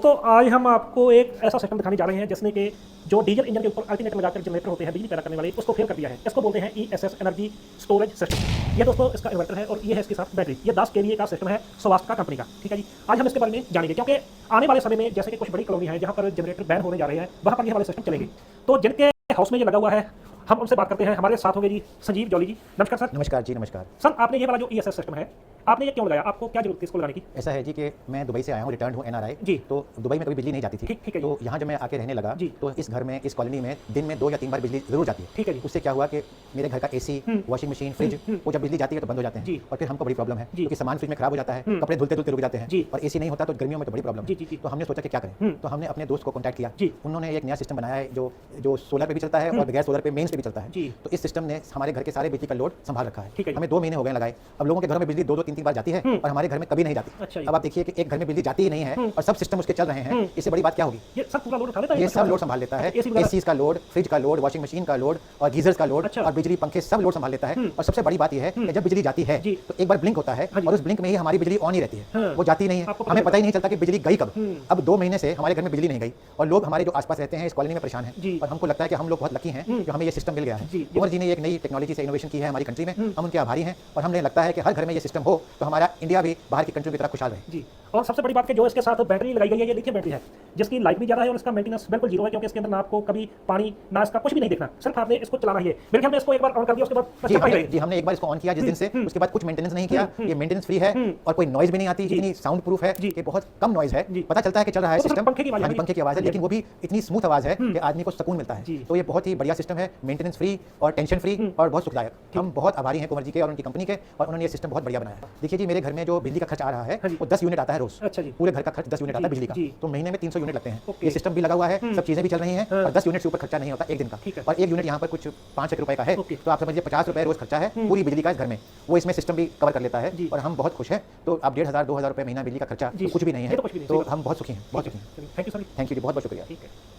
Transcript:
दोस्तों आज हम आपको एक ऐसा सिस्टम दिखाने जा रहे हैं जिसने कि जो डीजल इंजन के ऊपर अल्टरनेटर लगाकर जनरेटर होते हैं बिजली पैदा करने वाले उसको फेल कर दिया है। इसको बोलते हैं ESS एनर्जी स्टोरेज सिस्टम। ये दोस्तों इसका इन्वर्टर है और ये है इसके साथ बैटरी। ये 10 kVA का सिस्टम है स्वास्थ्य का कंपनी का। ठीक है जी, आज हम इसके बारे में जानेंगे क्योंकि आने वाले समय में जैसे कि कुछ बड़ी कॉलोनी है जहाँ पर जनरेटर बैन होने जा रहे हैं वहाँ पर ये वाले सिस्टम चलेंगे। तो जिनके हाउस में ये लगा हुआ है हम उनसे बात करते हैं। हमारे साथ होंगे जी संजीव जौली जी। नमस्कार सर। नमस्कार जी, नमस्कार सर। आपने ये वाला जो ESS सिस्टम है आपने ये क्यों लगाया, आपको क्या जरूरत थी इसको लगाने की? ऐसा है जी कि मैं दुबई से आया हूँ, रिटर्न हूँ NRI जी। तो दुबई में कभी बिजली नहीं जाती थी। ठीक है। तो यहाँ जब मैं आके रहने लगा जी। तो इस घर में इस कॉलोनी में दिन में 2 या 3 बार बिजली जरूर जाती है। ठीक है जी। उससे क्या हुआ कि मेरे घर का AC, वॉशिंग मशीन, फ्रिज वो जब बिजली जाती है तो बंद हो जाते हैं जी। और फिर हमको बड़ी प्रॉब्लम है जी। क्योंकि सामान फ्रिज में खराब हो जाता है, कपड़े धुलते धुलते रुक जाते हैं जी। और AC नहीं होता तो गर्मियों में तो बड़ी प्रॉब्लम जी, है। जी। तो हमने सोचा कि क्या करें, तो हमने अपने दोस्त को कॉन्टैक्ट किया। जी। उन्होंने एक नया सिस्टम बनाया है जो सोलर पे भी चलता है और बगैर सोलर पे मेन्स पे भी चलता है। जी। तो इस सिस्टम ने हमारे घर के सारे बिजली का लोड संभाल रखा ठीक है। है। हमें 2 महीने हो गए लगाए। अब लोगों के घरों में बिजली 2-2 3-3 बार जाती है और हमारे घर में कभी नहीं जाती। अच्छा जी। अब आप देखिए कि एक घर में बिजली जाती ही नहीं है और सब सिस्टम उसके चल रहे हैं, इससे बड़ी बात क्या होगी? ये सब पूरा लोड उठा लेता है? ये सब लोड संभाल लेता है। AC वगैरह? एसीज का लोड, फ्रिज का लोड, वॉशिंग मशीन का लोड और गीजर्स का लोड अच्छा। और बिजली पंखे सब लोड संभाल लेता है। और सबसे बड़ी बात यह है कि जब बिजली जाती है जी। तो एक बार ब्लिंक होता है हाँ जी। और उस ब्लिंक में ही हमारी बिजली ऑन ही रहती है, हाँ। वो जाती नहीं है। आपको हमें पता ही नहीं चलता कि बिजली गई कब। अब 2 महीने से हमारे घर में बिजली नहीं गई और लोग हमारे जो आसपास रहते हैं इस कॉलोनी में परेशान जी। हैं और हमको लगता है कि हम लोग बहुत लकी हैं कि हमें ये सिस्टम मिल गया है। जी। कुंवर जी ने एक नई टेक्नोलॉजी से इनोवेशन की है हमारी कंट्री में, हम उनके आभारी हैं और हमें लगता है कि हर घर में ये सिस्टम हो तो हमारा इंडिया भी बाहर की कंट्री की तरह खुशहाल रहे। जी। और सबसे बड़ी बात कि जो इसके साथ बैटरी लगाई गई है ये लिथियम बैटरी है जिसकी लाइफ भी ज़्यादा है और इसका मेंटेनेंस बिल्कुल जीरो है क्योंकि इसके अंदर ना आपको कभी पानी ना इसका कुछ भी नहीं देखना, सिर्फ आपने इसको चलाना ही है। मेरे ख्याल में इसको एक बार ऑन कर दिया उसके बाद जी हमने एक बार इसको ऑन किया जिस दिन से, उसके बाद कुछ मेंटेनेंस नहीं किया। ये मेंटेनेंस फ्री है और कोई नॉइज भी नहीं आती, इतनी साउंड प्रूफ है कि बहुत कम नॉइज है। पता चलता है कि चल रहा है सिस्टम, पंखे की आवाज है लेकिन वो भी इतनी स्मूथ आवाज है कि आदमी को सुकून मिलता है। तो ये बहुत ही बढ़िया सिस्टम है, मेंटेनेंस फ्री और टेंशन फ्री और बहुत सुखदायक। हम बहुत आभारी हैं कुंवर जी के और उनकी कंपनी के और उन्होंने ये सिस्टम बहुत बढ़िया बनाया है। देखिए जी मेरे घर में जो बिजली का खर्च आ रहा है वो 10 यूनिट आता है रोज। अच्छा जी। पूरे घर का खर्च 10 यूनिट आता है बिजली का, तो महीने में 300 यूनिट लगते हैं। ओके। ये सिस्टम भी लगा हुआ है, सब चीजें भी चल रही हैं और 10 यूनिट से ऊपर खर्चा नहीं होता एक दिन का। ठीक है। और 1 यूनिट यहाँ पर कुछ 5 रुपए का है, ओके। तो आप समझिए 50 रुपए रोज खर्चा है पूरी बिजली का इस घर में, वो इसमें सिस्टम भी कवर कर लेता है जी। और हम बहुत खुश हैं। तो आप 1500-2000 रुपए महीना बिजली का खर्चा जी। तो कुछ भी नहीं ये है, तो कुछ भी नहीं, तो सही बात। हम बहुत सुखी हैं, बहुत सुखी हैं। Thank you sir. Thank you ji, बहुत बहुत शुक्रिया। ठीक है।